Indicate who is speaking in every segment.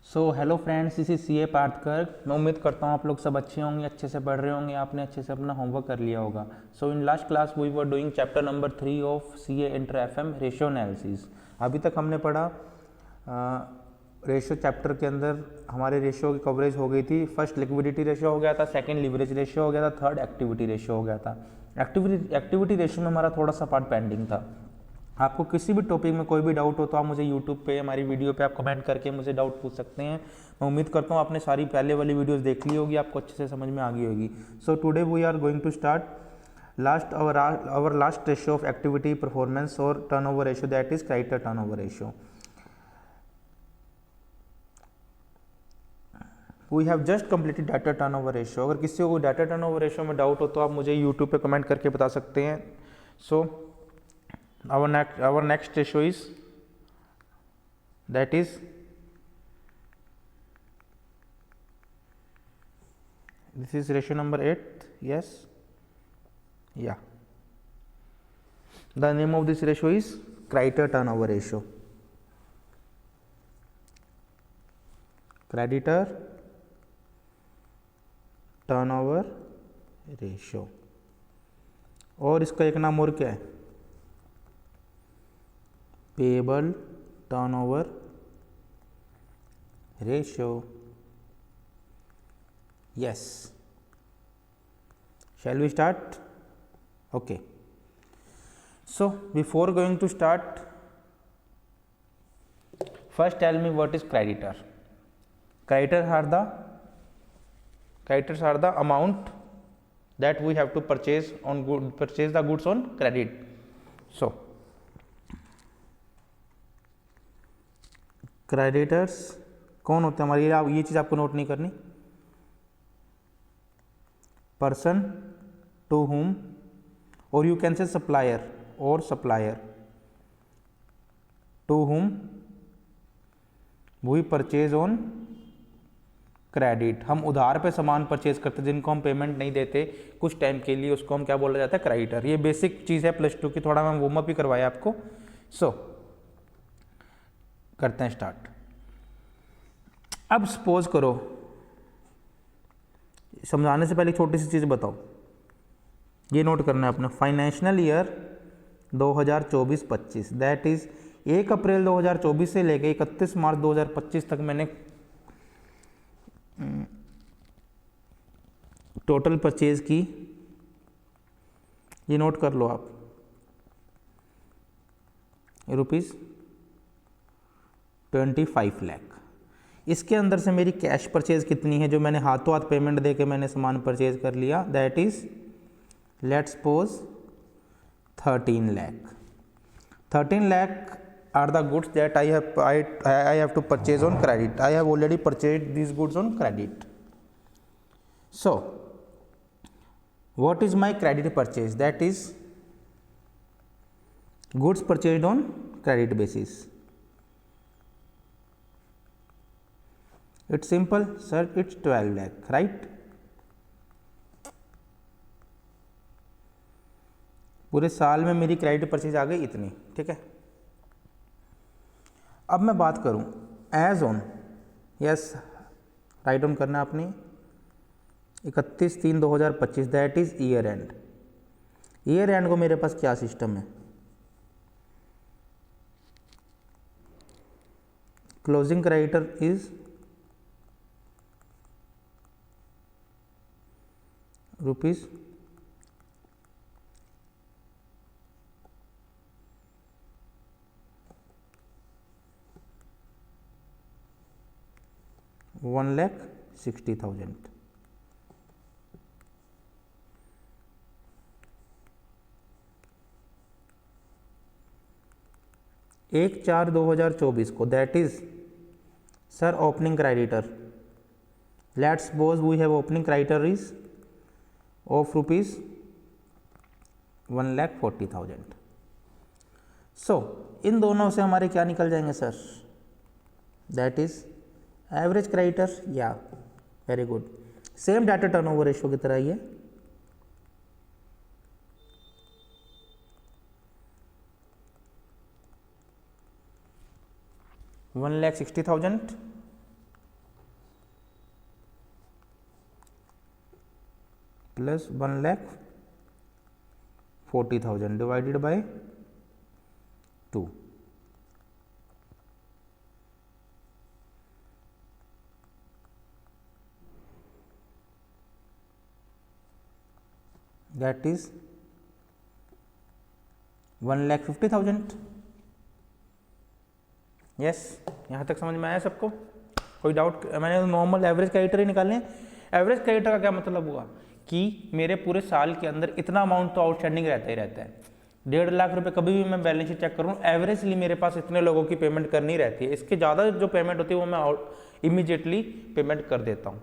Speaker 1: So hello friends, this is C A Parthkar. मैं उम्मीद करता हूँ आप लोग सब अच्छे होंगे, अच्छे से पढ़ रहे होंगे, आपने अच्छे से अपना होमवर्क कर लिया होगा। So in last class we were doing chapter number 3 of C A inter F M ratio analysis. अभी तक हमने पढ़ा रेशियो चैप्टर के अंदर हमारे रेशियो की कवरेज हो गई थी। फर्स्ट लिक्विडिटी रेशियो हो गया था, सेकंड लीवरेज रेशियो हो गया था, थर्ड एक्टिविटी रेशियो हो गया था। एक्टिविटी रेशियो में हमारा थोड़ा सा पार्ट पेंडिंग था। आपको किसी भी टॉपिक में कोई भी डाउट हो तो आप मुझे यूट्यूब पे हमारी वीडियो पे आप कमेंट करके मुझे डाउट पूछ सकते हैं। मैं उम्मीद करता हूँ आपने सारी पहले वाली वीडियोस देख ली होगी, आपको अच्छे से समझ में आ गई होगी। So today we are going to start our last ratio of activity performance और turnover ratio, that is creditor turnover ratio. We have just completed debtor turnover ratio. अगर किसी को डाटा टर्नओवर रेशियो में डाउट हो तो आप मुझे YouTube पे कमेंट करके बता सकते हैं। सो our next ratio is that is this is ratio number 8. Yes, yeah, the name of this ratio is creditor turnover ratio. Creditor turnover ratio। और इसका एक नाम और क्या है? Payable turnover ratio. yes, shall we start? okay, so before going to start, first tell me what is creditor. Creditors are the amount that we have to purchase the goods on credit. So creditors कौन होते हैं हमारे? ये चीज़ आपको note नहीं करनी। Person to whom, और you can say supplier और supplier to whom we purchase on credit. हम उधार पे सामान परचेज करते हैं, जिनको हम पेमेंट नहीं देते कुछ टाइम के लिए, उसको हम क्या बोला जाता है? क्रेडिटर। ये बेसिक चीज़ है +2 की, थोड़ा मैं वार्म अप ही करवाया आपको। सो करते हैं स्टार्ट। अब सपोज करो, समझाने से पहले छोटी सी चीज़ बताओ, ये नोट करना है अपना। फाइनेंशियल ईयर 2024-25, दैट इज 1 अप्रैल 2024 से लेके 31 मार्च 2025 तक मैंने टोटल परचेज की। ये नोट कर लो आप, ₹25 लाख। इसके अंदर से मेरी कैश परचेज कितनी है, जो मैंने हाथों हाथ पेमेंट दे के मैंने सामान परचेज कर लिया, that is let's suppose 13 lakh. 13 lakh are the goods that I have to purchase on credit. I have already purchased these goods on credit. So what is my credit purchase? That is goods purchased on credit basis. It's simple, sir, it's 12 lakh, right? पूरे साल में मेरी credit purchase आ गई इतनी, ठीक है। अब मैं बात करूं as on, yes, write on करना आपने 31/3/2025, that is year end. Year end को मेरे पास क्या सिस्टम है? Closing creditor is rupees 1,60,000। एक 4/2024 को, that is sir opening creditor. Let's suppose we have opening creditor is of ₹1,40,000। So इन दोनों से हमारे क्या निकल जाएंगे sir? That is average creditor. या very good, same debtor turnover ratio की तरह ही है। 1,60,000 plus 1,40,000 divided by 2। That is 1,50,000। Yes, यहाँ तक समझ में आया सबको? कोई डाउट? मैंने नॉर्मल एवरेज क्रेडिटर ही निकाले हैं। एवरेज क्रेडिटर का क्या मतलब हुआ कि मेरे पूरे साल के अंदर इतना अमाउंट तो आउटस्टैंडिंग रहता ही रहता है। 1.5 लाख रुपए कभी भी मैं बैलेंस शीट चेक करूँ, एवरेजली मेरे पास इतने लोगों की पेमेंट करनी रहती है। इसके ज़्यादा जो पेमेंट होती है वो मैं इमीडिएटली पेमेंट कर देता हूँ।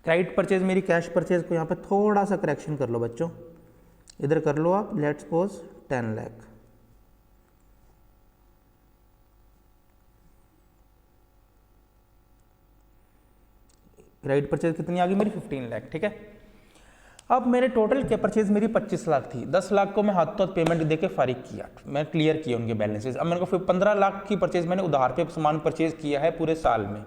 Speaker 1: क्रेडिट परचेज मेरी कैश परचेज को यहाँ पे थोड़ा सा करेक्शन कर लो बच्चों, इधर कर लो आप। Let's suppose 10 lakh. Credit purchase कितनी आ गई मेरी? 15 लाख। ठीक है, अब मेरे टोटल के परचेज मेरी 25 लाख थी। 10 लाख को मैं हाथों हाथ पेमेंट देके फारिग किया, मैं क्लियर किया उनके बैलेंसेस। अब मेरे को फिर 15 लाख की परचेज मैंने उधार पे सामान परचेज किया है पूरे साल में,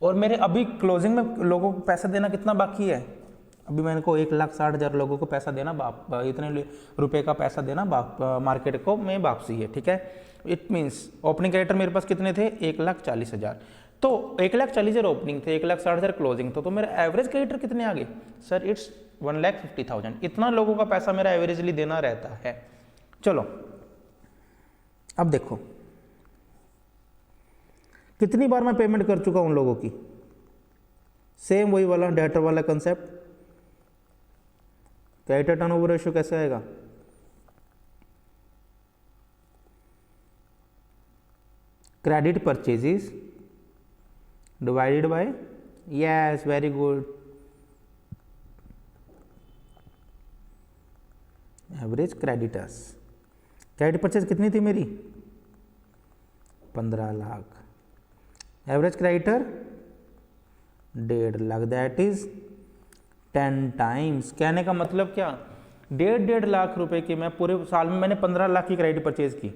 Speaker 1: और मेरे अभी क्लोजिंग में लोगों को पैसा देना कितना बाकी है? अभी मैंने को 1,60,000 लोगों को पैसा देना, इतने रुपए का पैसा देना मार्केट को में वापसी है। ठीक है, इट मीन्स ओपनिंग क्रेडिटर मेरे पास कितने थे? 1,40,000। तो 1,40,000 ओपनिंग थे, 1,60,000 क्लोजिंग तो मेरे एवरेज क्रेडिटर कितने आ गए? Sir it's 1,50,000। इतना लोगों का पैसा मेरा एवरेजली देना रहता है। चलो अब देखो कितनी बार मैं पेमेंट कर चुका उन लोगों की। सेम वही वाला डेटर वाला कंसेप्ट। क्रेडिटर टर्नओवर रेशियो कैसे आएगा? Credit purchases divided by, yes very good, average creditors. Credit purchase कितनी थी मेरी? 15 lakh. Average creditor 1.5 lakh. That is 10 times. कहने का मतलब क्या? 1.5 लाख रुपए की मैं पूरे साल में मैंने 15 लाख की क्रेडिट परचेज की।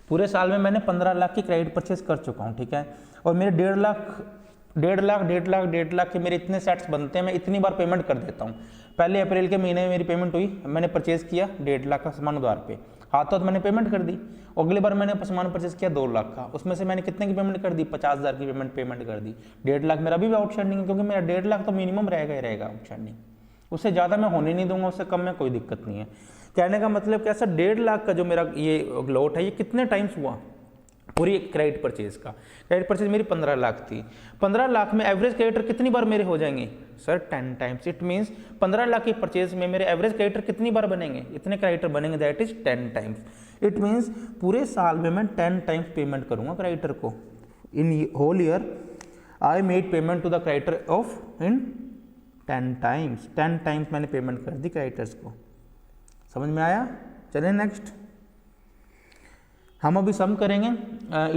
Speaker 1: पूरे साल में मैंने 15 लाख की क्रेडिट परचेज कर चुका हूँ। ठीक है, और मेरे 1.5 लाख के मेरे इतने सेट्स बनते हैं, मैं इतनी बार पेमेंट कर देता हूँ। पहले अप्रैल के महीने में मेरी पेमेंट हुई, मैंने परचेज किया 1.5 लाख का सामान उधार पे, हाथों हाथ मैंने पेमेंट कर दी। अगली बार मैंने सामान परचेज किया 2 लाख का, उसमें से मैंने कितने की पेमेंट कर दी? 50,000 की पेमेंट कर दी। 1.5 लाख मेरा अभी भी आउटस्टैंडिंग है, क्योंकि मेरा 1.5 लाख तो मिनिमम रहेगा ही रहेगा आउटस्टैंडिंग। उससे ज़्यादा मैं होने नहीं दूंगा, उससे कम में कोई दिक्कत नहीं है। कहने का मतलब कैसा? 1.5 लाख का जो मेरा ये लोट है, ये कितने टाइम्स हुआ पूरी क्रेडिट परचेज का? क्रेडिट परचेज मेरी 15 लाख थी। 15 लाख में एवरेज क्रेडिटर कितनी बार मेरे हो जाएंगे? Sir 10 times. It means 15 lakh की परचेज में मेरे एवरेज क्रेडिटर कितनी बार बनेंगे? इतने क्रेडिटर बनेंगे, that is 10 times. It means पूरे साल में मैं 10 टाइम्स पेमेंट करूंगा क्रेडिटर को। In whole year I made payment to the creditor of in 10 times. 10 times मैंने पेमेंट कर दी क्रेडिटर्स को। समझ में आया? चलें नेक्स्ट। हम अभी सम करेंगे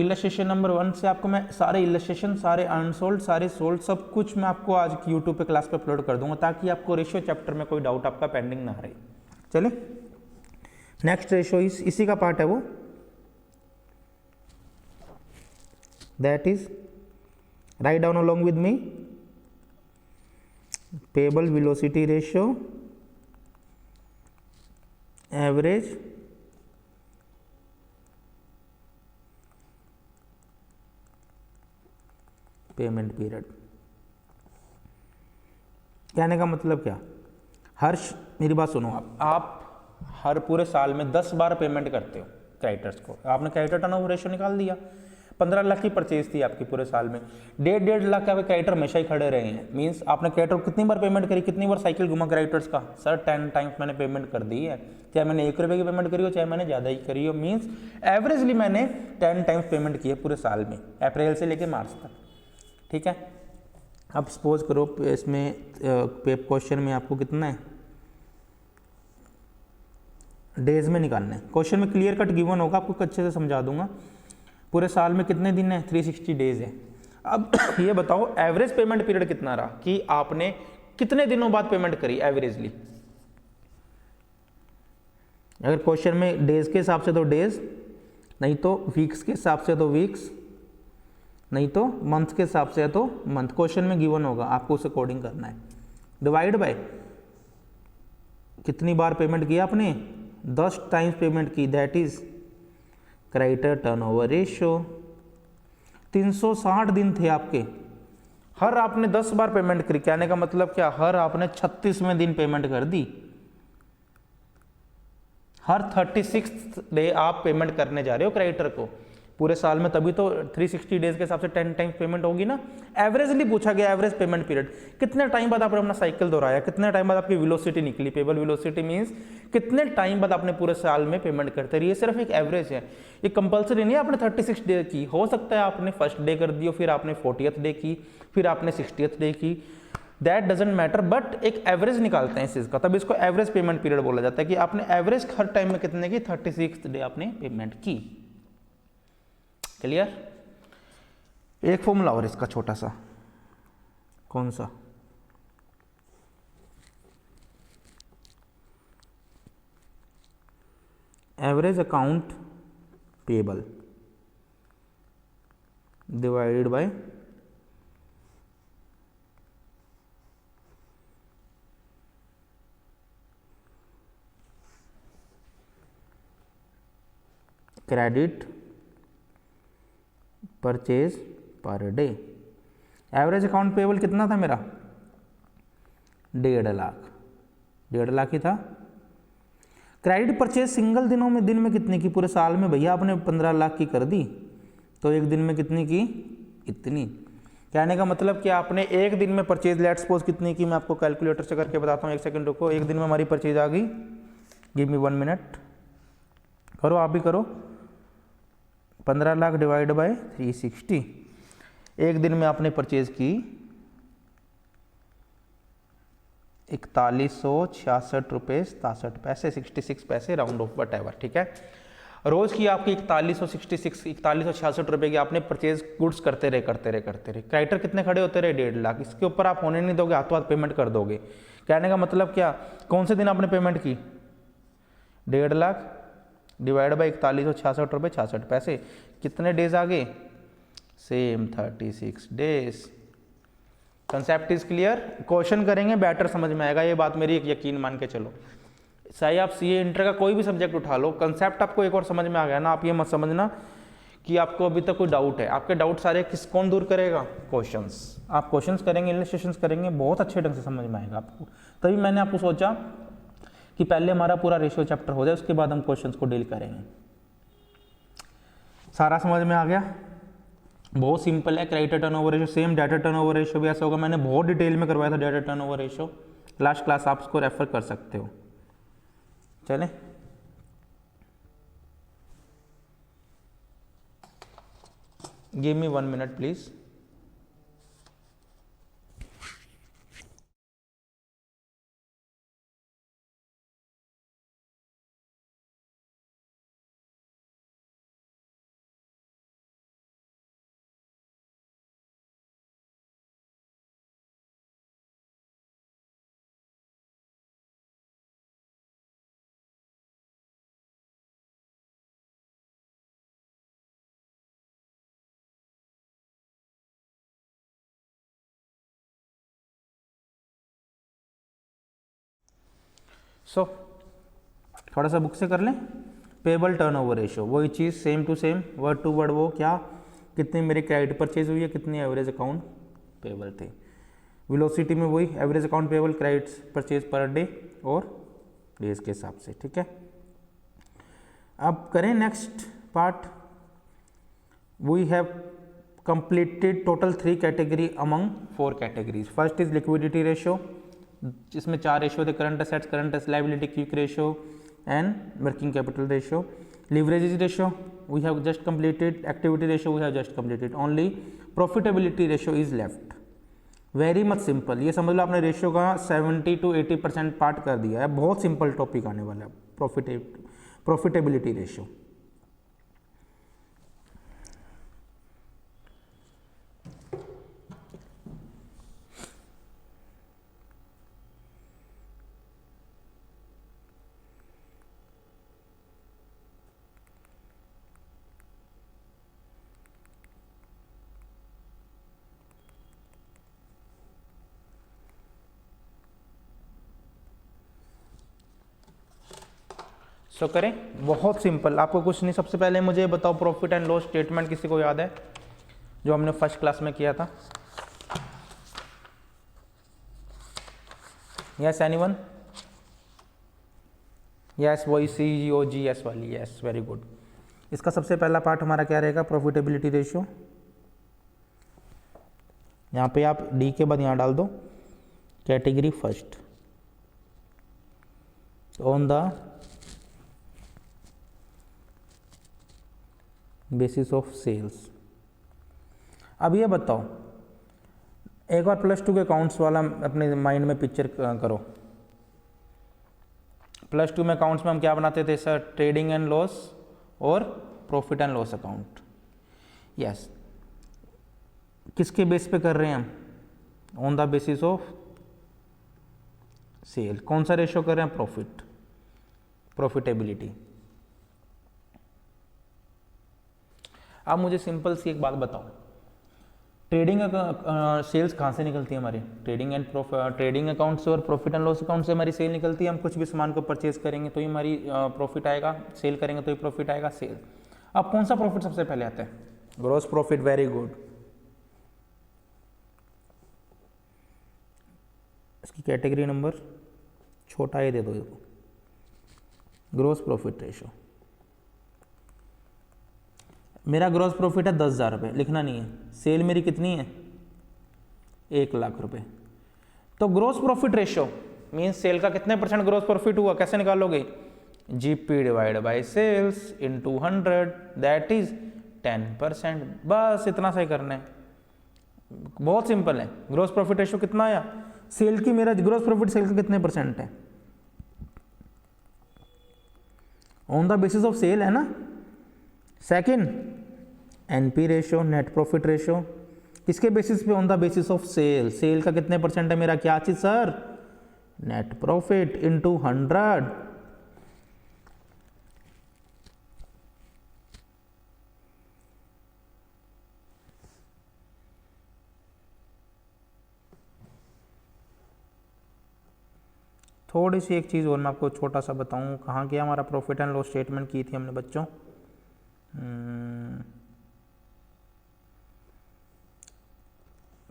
Speaker 1: इलस्ट्रेशन नंबर 1 से। आपको मैं सारे इलस्ट्रेशन, सारे अनसोल्ड, सारे सोल्ड, सब कुछ मैं आपको आज की यूट्यूब पे क्लास पे अपलोड कर दूंगा, ताकि आपको रेशियो चैप्टर में कोई डाउट आपका पेंडिंग ना रहे। चले नेक्स्ट रेशियो इसी का पार्ट है वो, that is write down along with me. Payable velocity ratio, average payment period. कहने का मतलब क्या? मेरी बात सुनो, आप हर पूरे साल में 10 बार पेमेंट करते हो क्रेडिटर्स को। आपने क्रेडिटर टर्नओवर रेशियो निकाल दिया, 15 लाख की परचेज थी आपकी पूरे साल में, 1.5 लाख के क्रेडिटर हमेशा ही खड़े रहे हैं। मींस आपने क्रेडिटर को कितनी बार पेमेंट करी, कितनी बार साइकिल घुमा क्रेडिटर्स का? सर 10 टाइम्स मैंने पेमेंट कर दी है, चाहे मैंने 1 रुपये की पेमेंट करी हो, चाहे मैंने ज़्यादा ही करी हो। मीन्स एवरेजली मैंने 10 टाइम्स पेमेंट की है पूरे साल में, अप्रैल से लेकर मार्च तक। ठीक है, अब सपोज करो इसमें क्वेश्चन में आपको कितना है, डेज में निकालना है। क्वेश्चन में क्लियर कट गिवन होगा, आपको अच्छे से समझा दूंगा। पूरे साल में कितने दिन है? 360 डेज है। अब ये बताओ एवरेज पेमेंट पीरियड कितना रहा, कि आपने कितने दिनों बाद पेमेंट करी एवरेजली। अगर क्वेश्चन में डेज के हिसाब से तो डेज, नहीं तो वीक्स के हिसाब से तो वीक्स, नहीं तो मंथ के हिसाब से है तो मंथ। क्वेश्चन में गिवन होगा, आपको उस अकॉर्डिंग करना है। डिवाइड बाय कितनी बार पेमेंट किया आपने, 10 टाइम्स पेमेंट की, that is creditor turnover ratio. 360 दिन थे आपके, हर आपने 10 बार पेमेंट करी, कहने का मतलब क्या, हर आपने 36वें दिन पेमेंट कर दी, हर 36 डे आप पेमेंट करने जा रहे हो क्रेडिटर को पूरे साल में, तभी तो 360 डेज के हिसाब से 10 टाइम्स पेमेंट होगी ना। एवरेजली पूछा गया, एवरेज पेमेंट पीरियड कितने टाइम बाद आपने अपना साइकिल दोहराया, कितने टाइम बाद आपकी वेलोसिटी निकली, पेबल वेलोसिटी मींस कितने टाइम बाद आपने पूरे साल में पेमेंट करते रहिए, सिर्फ एक एवरेज है, ये कंपलसरी नहीं है आपने 36 डे की, हो सकता है आपने फर्स्ट डे कर दी हो, फिर आपने 40th डे की, फिर आपने 60th डे की, दैट डजेंट मैटर, बट एक एवरेज निकालते हैं इस चीज़ का, तब इसको एवरेज पेमेंट पीरियड बोला जाता है कि आपने एवरेज हर टाइम में कितने की, 36 डे आपने पेमेंट की। क्लियर? एक फॉर्मूला और इसका छोटा सा, कौन सा, average account payable divided by credit purchase पर डे। एवरेज अकाउंट पेबल कितना था मेरा, 1.5 लाख, 1.5 लाख ही था। क्रेडिट परचेज सिंगल दिन में कितनी की, पूरे साल में भैया आपने 15 लाख की कर दी, तो एक दिन में कितनी की, इतनी। कहने का मतलब कि आपने एक दिन में परचेज, लेट्स सपोज कितनी की, मैं आपको कैलकुलेटर से करके बताता हूँ, एक सेकंड रुको। एक दिन में हमारी परचेज आ गई, गिव मी 1 मिनट, करो आप भी करो, 15 लाख डिवाइड बाय 360, एक दिन में आपने परचेज की 4166 रुपये 67 पैसे, 66 पैसे राउंड ऑफ वट एवर, ठीक है। रोज की आपकी 4166 रुपए की आपने परचेज गुड्स करते रहे। क्रेडिटर कितने खड़े होते रहे, 1.5 लाख, इसके ऊपर आप होने नहीं दोगे, हाथों हाथ पेमेंट कर दोगे। कहने का मतलब क्या, कौन से दिन आपने पेमेंट की, 1.5 लाख डिवाइड बाई 4166 रुपये 66 पैसे, कितने डेज आ गए, same 36 days. Concept is clear? Question करेंगे बेटर समझ में आएगा, ये बात मेरी एक यकीन मान के चलो। चाहे आप सीए इंटर का कोई भी सब्जेक्ट उठा लो, कंसेप्ट आपको एक और समझ में आ गया ना, आप ये मत समझना कि आपको अभी तक कोई डाउट है। आपके डाउट सारे कौन दूर करेगा, क्वेश्चंस। आप क्वेश्चंस करेंगे, इलस्ट्रेशंस करेंगे, बहुत अच्छे ढंग से समझ में आएगा आपको। तभी मैंने आपको सोचा कि पहले हमारा पूरा रेशियो चैप्टर हो जाए, उसके बाद हम क्वेश्चंस को डील करेंगे। सारा समझ में आ गया? बहुत सिंपल है। Creditor turnover ratio, same debtor turnover ratio भी ऐसा होगा। मैंने बहुत डिटेल में करवाया था debtor turnover ratio, last class आप उसको रेफर कर सकते हो। चलें, गिव मी 1 मिनट प्लीज। सो थोड़ा सा बुक से कर लें। पेबल टर्नओवर रेशियो, वही चीज़ same to same, word to word, वो क्या, कितनी मेरी क्रेडिट परचेज हुई है, कितनी एवरेज अकाउंट पेबल थे। वेलोसिटी में वही average account payable, credit purchase पर डे और डेज के हिसाब से, ठीक है। अब करें next part. We have completed total 3 category among 4 categories. First is liquidity ratio, जिसमें 4 रेशियो थे, current assets, current liability, quick ratio and working capital ratio. Leverage ratio we have just completed, activity ratio we have just completed, only profitability ratio is left. Very much simple, ये समझ लो आपने ratio का 70 to 80% part कर दिया है। बहुत simple topic आने वाला है प्रॉफिटेबिलिटी रेशियो। सो करें, बहुत सिंपल, आपको कुछ नहीं। सबसे पहले मुझे बताओ प्रॉफिट एंड लॉस स्टेटमेंट किसी को याद है जो हमने फर्स्ट क्लास में किया था? Yes anyone? यस, वही COGS वाली, यस वेरी गुड। इसका सबसे पहला पार्ट हमारा क्या रहेगा? Profitability ratio. यहाँ पे आप डी के बाद यहाँ डाल दो category first on the basis of sales. अब ये बताओ, एक बार +2 के अकाउंट्स वाला अपने माइंड में पिक्चर करो। +2 में अकाउंट्स में हम क्या बनाते थे सर? ट्रेडिंग एंड लॉस और profit and loss account. Yes, किसके बेस पे कर रहे हैं हम? On the basis of sale. कौन सा रेशियो कर रहे हैं? Profit, profitability. अब मुझे सिंपल सी एक बात बताओ, ट्रेडिंग सेल्स कहाँ से निकलती है हमारी? ट्रेडिंग अकाउंट से और प्रॉफिट एंड लॉस अकाउंट से हमारी सेल निकलती है। हम कुछ भी सामान को परचेज करेंगे तो ही हमारी प्रॉफिट आएगा, सेल करेंगे तो ही प्रॉफिट आएगा, सेल। अब कौन सा प्रॉफिट सबसे पहले आता है? Gross profit, very good. इसकी कैटेगरी नंबर छोटा ये दे दो, ग्रॉस प्रॉफिट रेशो। मेरा ग्रॉस प्रॉफिट है 10,000 रुपये, लिखना नहीं है। सेल मेरी कितनी है? 1,00,000 रुपये। तो gross profit ratio means sale का कितने % ग्रॉस प्रॉफिट हुआ, कैसे निकालोगे? GP divide by sales into 100, that is 10%। बस इतना सही करना है, बहुत सिंपल है। ग्रॉस प्रॉफिट रेशियो कितना आया? सेल की, मेरा ग्रॉस प्रॉफिट सेल का कितने % है? On the basis of sale है ना। Second, NP ratio, net profit ratio, किसके बेसिस पे? On the basis of sale. Sale का कितने % है मेरा? क्या चीज सर? Net profit into 100। थोड़ी सी एक चीज़ और मैं आपको छोटा सा बताऊं, कहाँ गया हमारा प्रॉफिट एंड लॉस स्टेटमेंट की थी हमने बच्चों?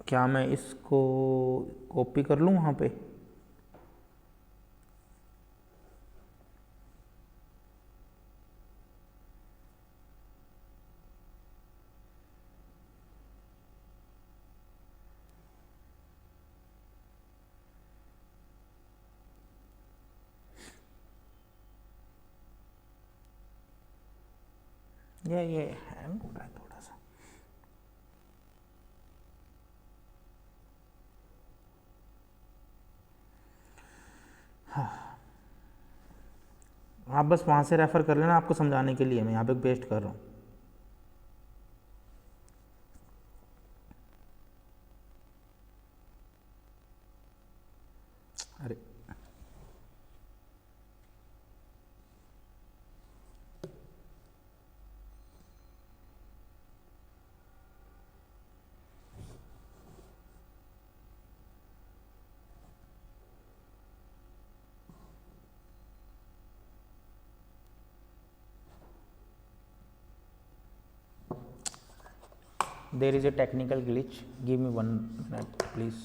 Speaker 1: क्या मैं इसको कॉपी कर लूँ वहाँ पे? ये हैंग हो रहा है थोड़ा सा। हाँ, आप बस वहाँ से रेफ़र कर लेना, आपको समझाने के लिए मैं यहाँ पे पेस्ट कर रहा हूँ। अरे there is a technical glitch, give me 1 minute please.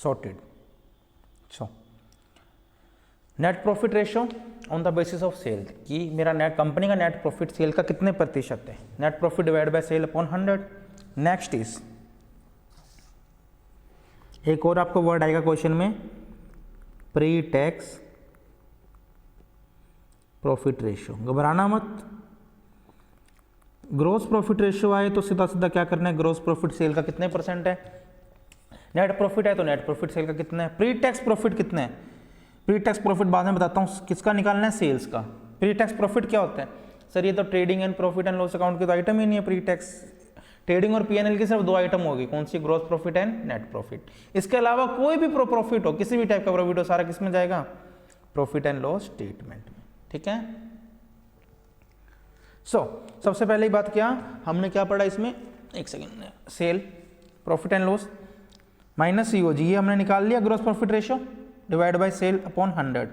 Speaker 1: Sorted. So net profit ratio on the basis of sale, कि मेरा नेट कंपनी का नेट प्रॉफिट सेल का कितने प्रतिशत है, net profit divide by sale upon 100। Next is, एक और आपको वर्ड आएगा क्वेश्चन में, प्री टैक्स प्रॉफिट रेशियो। घबराना मत, ग्रोस प्रॉफिट रेशियो आए तो सीधा सीधा क्या करना है, ग्रोस प्रॉफिट सेल का कितने परसेंट है, नेट प्रॉफिट है तो नेट प्रॉफिट सेल का कितना है, प्री टैक्स प्रॉफिट कितना है, प्री टैक्स प्रॉफिट बाद में बताता हूँ, किसका निकालना है, सेल्स का। प्री टैक्स प्रॉफिट क्या होता है सर, ये तो trading and profit and loss account के तो आइटम ही नहीं है। प्री टैक्स ट्रेडिंग और पीएनएल की सिर्फ 2 आइटम होगी, कौन सी, gross profit and net profit. इसके अलावा कोई भी प्रॉफिट हो, किसी भी टाइप का प्रॉफिट हो, सारा किस में जाएगा, प्रॉफिट एंड लॉस स्टेटमेंट में। ठीक है। सबसे पहले ही बात क्या हमने क्या पढ़ा इसमें, एक second, sale profit and loss minus COG, ये हमने निकाल लिया, gross profit ratio divide by sale upon 100।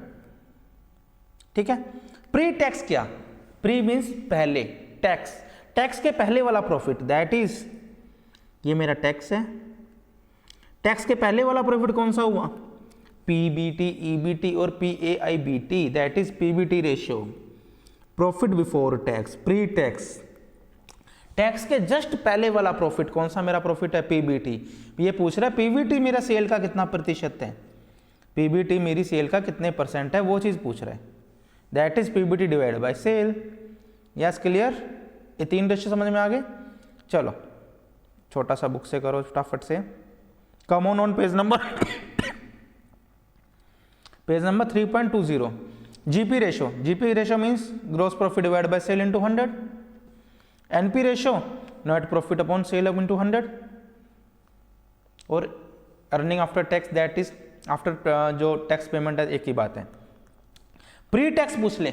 Speaker 1: ठीक है। प्री टैक्स क्या, प्री मींस पहले, टैक्स, टैक्स के पहले वाला प्रॉफिट, दैट इज, ये मेरा टैक्स है, टैक्स के पहले वाला प्रॉफिट कौन सा हुआ, पीबीटी, ईबीटी और PAIBT, that is PBT ratio, profit before tax, pre tax. Tax के जस्ट पहले वाला प्रॉफिट कौन सा मेरा प्रॉफिट है, पीबीटी। ये पूछ रहा है पीबीटी मेरा सेल का कितना प्रतिशत है, पीबीटी मेरी सेल का कितने परसेंट है, वो चीज पूछ रहा है, that is PBT divide by sale. Yes, clear, ये 3 रेशियो समझ में आ गए। चलो छोटा सा बुक से करो फटाफट से, come on page number page number 3.20, GP ratio, GP ratio means gross profit divide by sale into 100, NP ratio net profit upon sale into 100, और earning after tax, that is after जो tax payment है, एक ही बात है। Pre tax पूछ ले,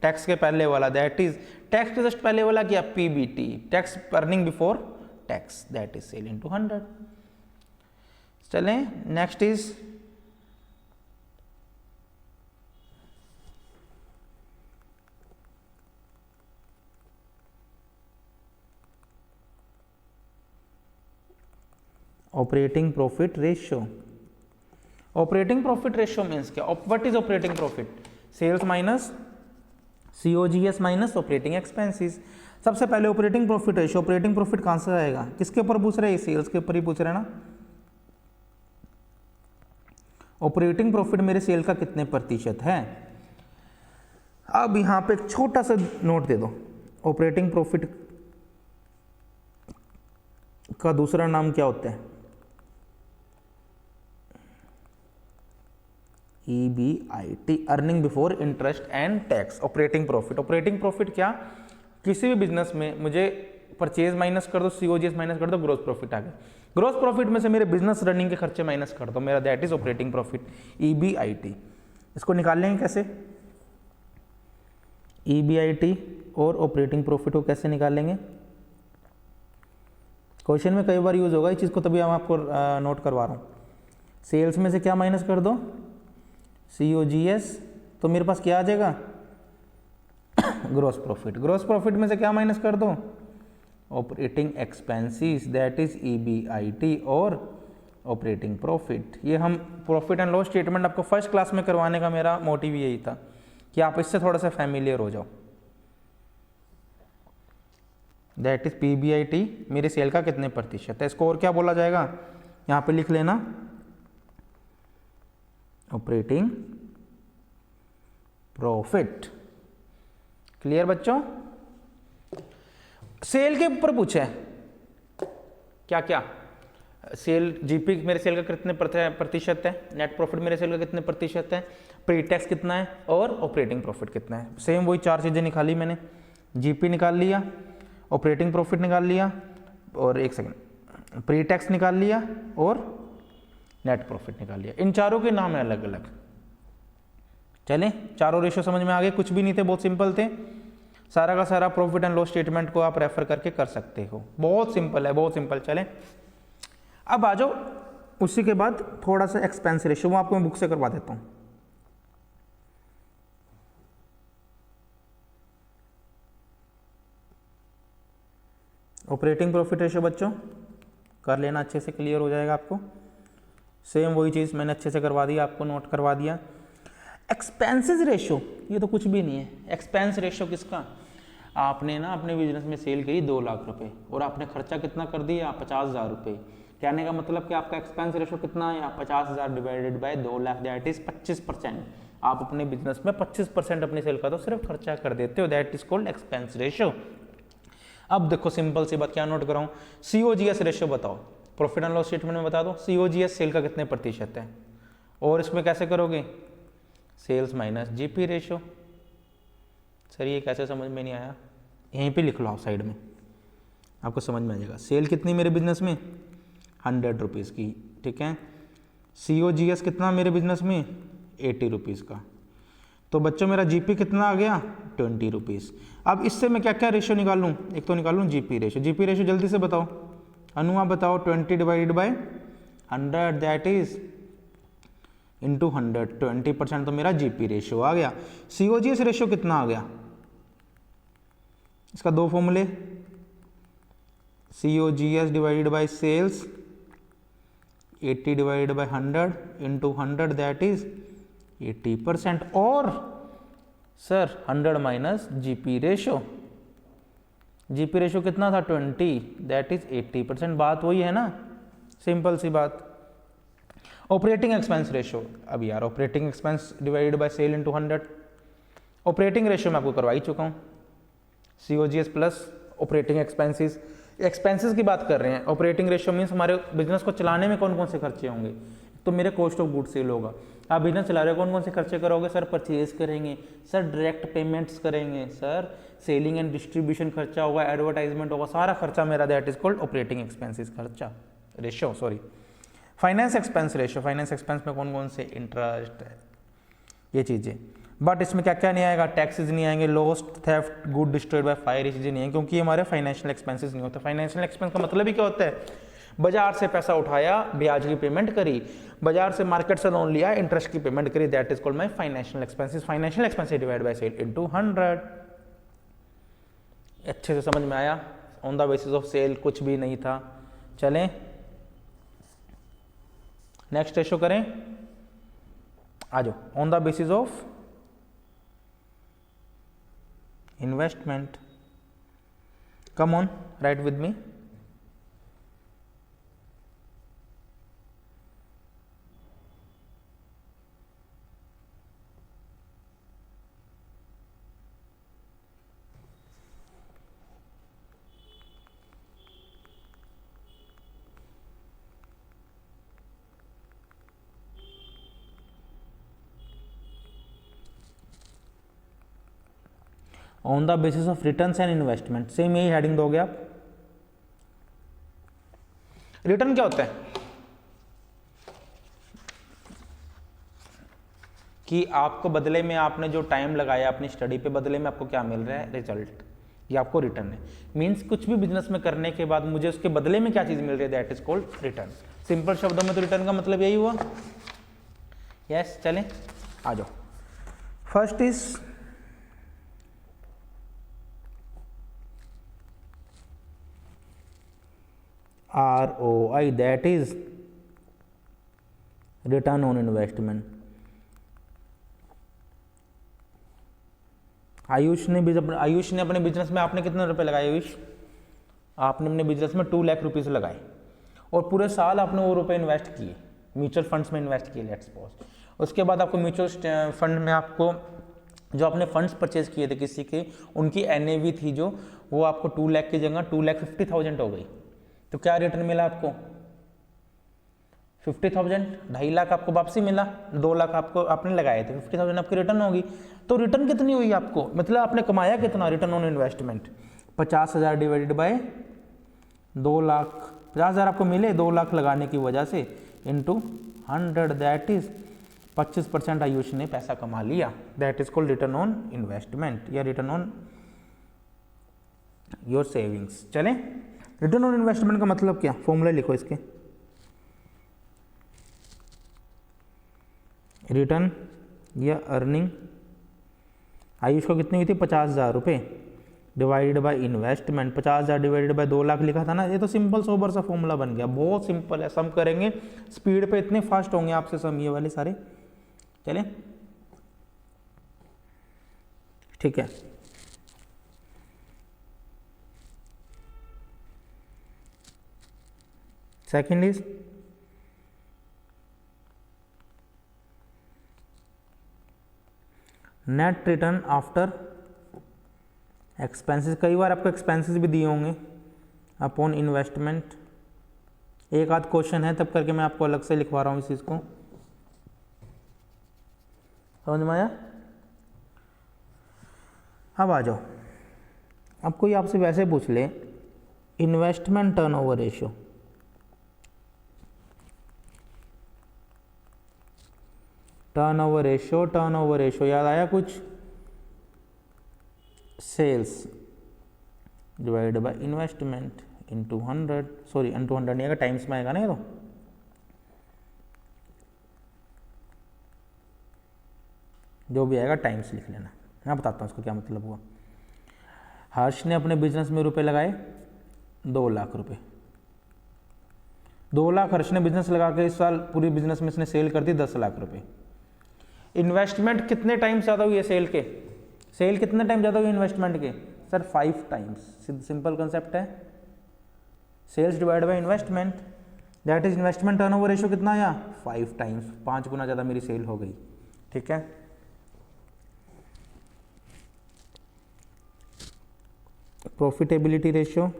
Speaker 1: tax के पहले वाला, दैट इज टैक्स के जस्ट पहले वाला क्या, PBT, tax earning before tax, that is sale into 100। चलें next is operating profit ratio. Operating profit ratio means क्या, what is operating profit, sales minus COGS minus operating expenses. सबसे पहले operating profit ratio, operating profit कहां से आएगा, किसके ऊपर पूछ रहे हैं, सेल्स के ऊपर ही पूछ रहे हैं ना। ऑपरेटिंग प्रॉफिट मेरे सेल का कितने प्रतिशत है। अब यहां पे एक छोटा सा नोट दे दो, ऑपरेटिंग प्रॉफिट का दूसरा नाम क्या होता है, EBIT, earning before interest and tax. Operating profit, operating profit क्या, किसी भी बिजनेस में मुझे परचेज माइनस कर दो, सीओजीएस माइनस कर दो, ग्रोस प्रॉफिट आ गया, ग्रोस प्रॉफिट में से मेरे बिजनेस रनिंग के खर्चे माइनस कर दो, मेरा that is operating profit, EBIT। इसको निकाल लेंगे कैसे, EBIT और ऑपरेटिंग प्रॉफिट को कैसे निकालेंगे, क्वेश्चन में कई बार यूज होगा इस चीज को, तभी हम आपको नोट करवा रहा हूं। सेल्स में से क्या माइनस कर दो, COGS, तो मेरे पास क्या आ जाएगा, ग्रोस प्रॉफिट। ग्रोस प्रॉफिट में से क्या माइनस कर दो, operating expenses, that is EBIT और ऑपरेटिंग प्रॉफिट। ये हम प्रॉफिट एंड लॉस स्टेटमेंट आपको फर्स्ट क्लास में करवाने का मेरा मोटिव यही था कि आप इससे थोड़ा सा फैमिलियर हो जाओ। दैट इज PBIT मेरे सेल का कितने प्रतिशत है, इसको और क्या बोला जाएगा, यहां पे लिख लेना, ऑपरेटिंग प्रॉफिट। क्लियर बच्चों। सेल के ऊपर पूछे क्या क्या, सेल, जीपी मेरे सेल का कितने प्रतिशत है, नेट प्रॉफिट मेरे सेल का कितने प्रतिशत है, प्री टैक्स कितना है और ऑपरेटिंग प्रॉफिट कितना है। सेम वही 4 चीजें निकाली मैंने, जीपी निकाल लिया, ऑपरेटिंग प्रॉफिट निकाल लिया, और एक सेकंड प्री टैक्स निकाल लिया, और नेट प्रॉफिट निकाल लिया। इन चारों के नाम है अलग अलग। चलें, चारों रेशियो समझ में आ गए, कुछ भी नहीं थे, बहुत सिंपल थे। सारा का सारा प्रॉफिट एंड लॉस स्टेटमेंट को आप रेफर करके कर सकते हो, बहुत सिंपल है, बहुत सिंपल। चलें अब आ जाओ, उसी के बाद थोड़ा सा एक्सपेंस रेशियो, वो आपको मैं बुक से करवा देता हूं। ऑपरेटिंग प्रॉफिट रेशियो बच्चों कर लेना, अच्छे से क्लियर हो जाएगा आपको। सेम वही चीज़ मैंने अच्छे से करवा दिया, आपको नोट करवा दिया। एक्सपेंसेस रेशो, ये तो कुछ भी नहीं है। एक्सपेंस रेशो किसका, आपने ना अपने बिजनेस में सेल करी 2 लाख रुपए और आपने खर्चा कितना कर दिया 50,000 रुपये। कहने का मतलब कि आपका एक्सपेंस रेशो कितना आया 50,000 divided by 2 lakh, that is 25%। आप अपने बिजनेस में 25% अपनी सेल का तो सिर्फ खर्चा कर देते हो, that is called expense ratio. अब देखो सिंपल सी बात क्या नोट कराऊं, COGS रेशो बताओ, प्रॉफिट एंड लॉस स्टेटमेंट में बता दो COGS सेल का कितने प्रतिशत है, और इसमें कैसे करोगे sales minus GP ratio. Sir ये कैसे समझ में नहीं आया, यहीं पे लिख लो आप साइड में, आपको समझ में आ जाएगा। सेल कितनी मेरे बिजनेस में 100 रुपीज़ की, ठीक है। COGS कितना मेरे बिजनेस में 80 रुपीज़ का, तो बच्चों मेरा GP कितना आ गया 20 रुपीज़। अब इससे मैं क्या क्या रेशो निकालूं, एक तो निकालूं GP रेशो। GP रेशो जल्दी से बताओ, अनुआ बताओ, 20 divided by 100 that is into 100, 20% तो मेरा GP रेशो आ गया। COGS रेशो कितना आ गया, इसका 2 फॉर्मूले, COGS divided by sales 80 divided by 100 into 100 that is 80%, और sir 100 minus GP ratio, GP ratio कितना था 20 दैट इज 80%। बात वही है ना, सिंपल सी बात। ऑपरेटिंग एक्सपेंस रेशो, अब यार operating expense divided by sale into 100, operating ratio मैं आपको करवा ही चुका हूँ, COGS plus operating expenses. Expenses की बात कर रहे हैं, ऑपरेटिंग रेशो मीन्स हमारे बिजनेस को चलाने में कौन कौन से खर्चे होंगे, तो मेरे कॉस्ट ऑफ गुड सेल होगा। आप बिजनेस चला रहे हो, कौन कौन से खर्चे करोगे, सर परचेज करेंगे, सर डायरेक्ट पेमेंट्स करेंगे, सर सेलिंग एंड डिस्ट्रीब्यूशन खर्चा होगा, एडवर्टाइजमेंट होगा, सारा खर्चा मेरा that is called operating expenses खर्चा ratio, sorry. Finance expense ratio, finance expense में कौन कौन से इंटरेस्ट है, ये चीज़ें, बट इसमें क्या क्या नहीं आएगा, टैक्सेस नहीं आएंगे, lost, theft, good destroyed by fire, ये चीज़ें नहीं है, क्योंकि हमारे फाइनेंशियल एक्सपेंसेस नहीं होते। फाइनेंशियल एक्सपेंस का मतलब ही क्या होता है, बाजार से पैसा उठाया, ब्याज की पेमेंट करी, बाजार से मार्केट से लोन लिया, इंटरेस्ट की पेमेंट करी, that is called my financial expenses. Financial expenses divide by sale into 100। अच्छे से समझ में आया, on the basis of sale कुछ भी नहीं था। चलें नेक्स्ट रेशो करें, आ जाओ, on the basis of investment, come on right with me. On the basis of returns and investment, same यही हेडिंग दोगे आप। रिटर्न क्या होता है कि आपको बदले में आपने जो टाइम लगाया अपनी स्टडी पे, बदले में आपको क्या मिल रहा है, रिजल्ट, ये आपको रिटर्न है। मींस कुछ भी बिजनेस में करने के बाद मुझे उसके बदले में क्या चीज मिल रही है, that is called return. Simple शब्दों में तो रिटर्न का मतलब यही हुआ। यस चलें आ जाओ। First is ROI, that is return on investment। Ayush ने अपने बिजनेस में, आपने कितने रुपए लगाए आयुष, आपने अपने बिजनेस में 2 लाख रुपीस लगाए और पूरे साल आपने वो रुपए इन्वेस्ट किए, म्यूचुअल फंड्स में इन्वेस्ट किए, लेट्स सपोज। उसके बाद आपको म्यूचुअल फंड में आपको जो आपने फंड्स परचेज किए थे किसी के, उनकी NAV थी जो, वो आपको 2 लाख की जगह 2,50,000 हो गई। तो क्या रिटर्न मिला आपको 50,000, 2.5 लाख आपको वापसी मिला, 2 लाख आपको आपने लगाए थे, 50,000 आपकी रिटर्न होगी। तो रिटर्न कितनी हुई आपको, मतलब आपने कमाया कितना, return on investment 50,000 divided by 2 lakh, 50,000 आपको मिले 2 लाख लगाने की वजह से, इंटू 100 दैट इज 25% आयुष ने पैसा कमा लिया, that is called return on investment या रिटर्न ऑन योर सेविंग्स। चलें, रिटर्न ऑन इन्वेस्टमेंट का मतलब क्या, फॉर्मूला लिखो इसके, रिटर्न या अर्निंग, आयुष को कितनी हुई थी 50,000 रुपये, divided by investment, 50,000 divided by 2 lakh लिखा था ना। ये तो सिंपल सोबर सा फॉर्मूला बन गया, बहुत सिंपल है। सम करेंगे स्पीड पे इतने फास्ट होंगे आपसे सम ये वाले सारे। चले ठीक है। Second is net return after expenses. कई बार आपको एक्सपेंसेस भी दिए होंगे अपॉन इन्वेस्टमेंट। एक आध क्वेश्चन है तब करके मैं आपको अलग से लिखवा रहा हूँ इस चीज़ को, समझ में आया। अब आ जाओ, अब कोई आपसे वैसे पूछ ले investment turnover ratio, turnover ratio याद आया कुछ? Sales divide by investment into 100, sorry into 100 नहीं आएगा, टाइम्स में आएगा ना ये तो। जो भी आएगा टाइम्स लिख लेना, मैं बताता हूँ उसको क्या मतलब हुआ। हर्ष ने अपने बिजनेस में रुपए लगाए 2 लाख रुपए, 2 लाख हर्ष ने बिजनेस लगा के इस साल पूरी बिजनेस में इसने सेल कर दी 10 लाख रुपए। इन्वेस्टमेंट कितने टाइम्स ज़्यादा हुई है सेल के? सेल कितने टाइम ज़्यादा हुई इन्वेस्टमेंट के? Sir 5 times. सिंपल कंसेप्ट है, sales divide by investment, that is investment turnover ratio कितना आया? 5 टाइम्स, 5 गुना ज़्यादा मेरी सेल हो गई। ठीक है, प्रॉफिटेबिलिटी रेशियो,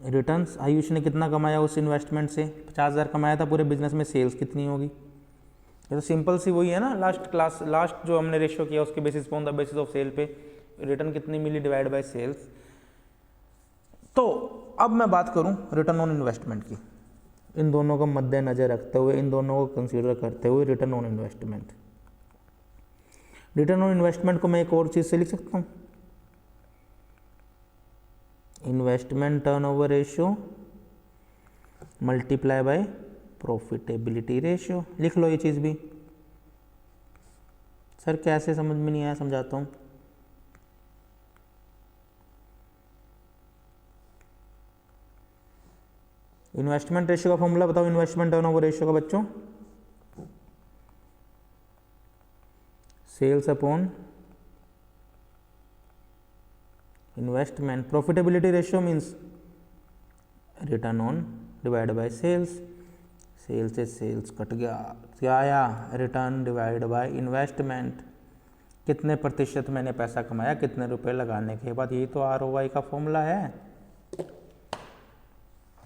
Speaker 1: रिटर्न्स, आयुष ने कितना कमाया उस इन्वेस्टमेंट से? 50,000 कमाया था, पूरे बिजनेस में सेल्स कितनी होगी? ये तो सिंपल सी वही है ना, लास्ट जो हमने रेशियो किया उसके बेसिस पे, on the basis of sale पे रिटर्न कितनी मिली डिवाइड बाय सेल्स। तो अब मैं बात करूं रिटर्न ऑन इन्वेस्टमेंट की, इन दोनों को मद्देनजर रखते हुए, इन दोनों को कंसीडर करते हुए return on investment. Return on investment को मैं एक और चीज़ से लिख सकता हूँ, investment turnover ratio multiply by profitability ratio. लिख लो ये चीज़ भी। सर कैसे, समझ में नहीं आया, समझाता हूँ। इन्वेस्टमेंट रेशियो का फॉर्मूला बताओ, इन्वेस्टमेंट टर्नओवर रेशियो का बच्चों, sales upon investment. Profitability ratio means return on divide by sales, sales से सेल्स कट गया, क्या आया? Return divide by investment. कितने प्रतिशत मैंने पैसा कमाया कितने रुपए लगाने के बाद, यही तो ROI का फॉर्मूला है।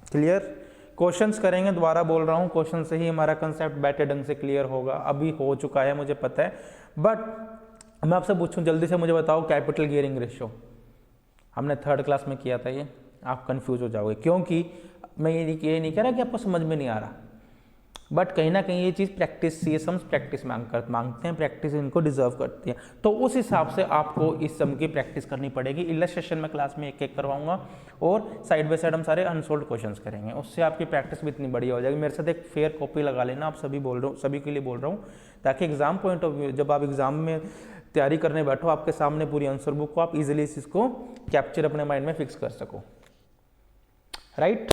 Speaker 1: क्लियर? क्वेश्चंस करेंगे, दोबारा बोल रहा हूँ, क्वेश्चन से ही हमारा कंसेप्ट बेटर ढंग से क्लियर होगा। अभी हो चुका है मुझे पता है, बट मैं आपसे पूछूं जल्दी से मुझे बताओ कैपिटल गियरिंग रेशियो, हमने 3rd क्लास में किया था ये, आप कंफ्यूज हो जाओगे क्योंकि मैं ये नहीं कह रहा कि आपको समझ में नहीं आ रहा, बट कहीं ना कहीं ये चीज़ प्रैक्टिस, ये सम्स प्रैक्टिस मांगते हैं, प्रैक्टिस इनको डिजर्व करती है। तो उस हिसाब से आपको इस सम की प्रैक्टिस करनी पड़ेगी। इलस्ट्रेशन में क्लास में एक एक करवाऊंगा और साइड बाय साइड हम सारे अनसोल्ड क्वेश्चंस करेंगे, उससे आपकी प्रैक्टिस भी इतनी बढ़िया हो जाएगी। मेरे साथ एक फेयर कॉपी लगा लेना, आप सभी के लिए बोल रहा हूँ, ताकि एग्जाम पॉइंट ऑफ व्यू जब आप एग्जाम में तैयारी करने बैठो, आपके सामने पूरी आंसर बुक को आप इजीली इस चीज़ को कैप्चर अपने माइंड में फिक्स कर सको। राइट,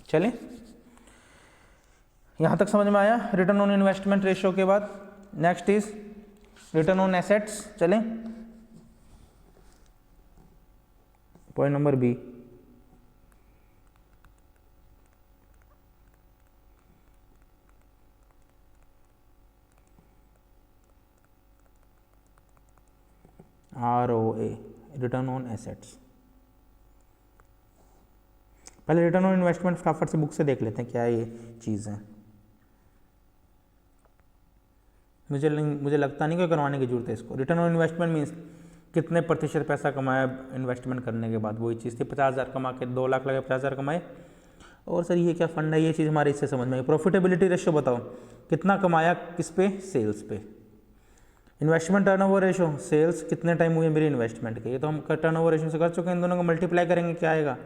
Speaker 1: चलें, यहाँ तक समझ में आया रिटर्न ऑन इन्वेस्टमेंट रेशियो के बाद। Next is return on assets. चलें, point number B, ROA, return on assets. पहले रिटर्न ऑन इन्वेस्टमेंट फटाफट से बुक से देख लेते हैं क्या ये चीज़ है। मुझे लगता नहीं कि करवाने की जरूरत है इसको। रिटर्न ऑन इन्वेस्टमेंट मीन्स कितने प्रतिशत पैसा कमाया इन्वेस्टमेंट करने के बाद, वही चीज़ थी। 50,000 कमा के 2 लाख लगे, 50,000 कमाए। और सर ये क्या फंड है, ये चीज़ हमारे इससे समझ में आई। प्रॉफिटेबिलिटी रेशियो बताओ, कितना कमाया किस पे? सेल्स पे। इन्वेस्टमेंट टर्नओवर रेशियो, सेल्स कितने टाइम हुए मेरी इन्वेस्टमेंट के, ये तो हम टर्नओवर रेशियो से कर चुके हैं। इन दोनों को मल्टीप्लाई करेंगे क्या आएगा?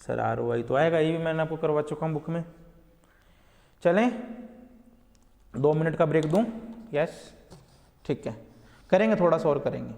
Speaker 1: सर ROI तो आएगा, ये भी मैंने आपको करवा चुका हूँ बुक में। चलें, 2 मिनट का ब्रेक दूं? यस, ठीक है, करेंगे थोड़ा सा और करेंगे।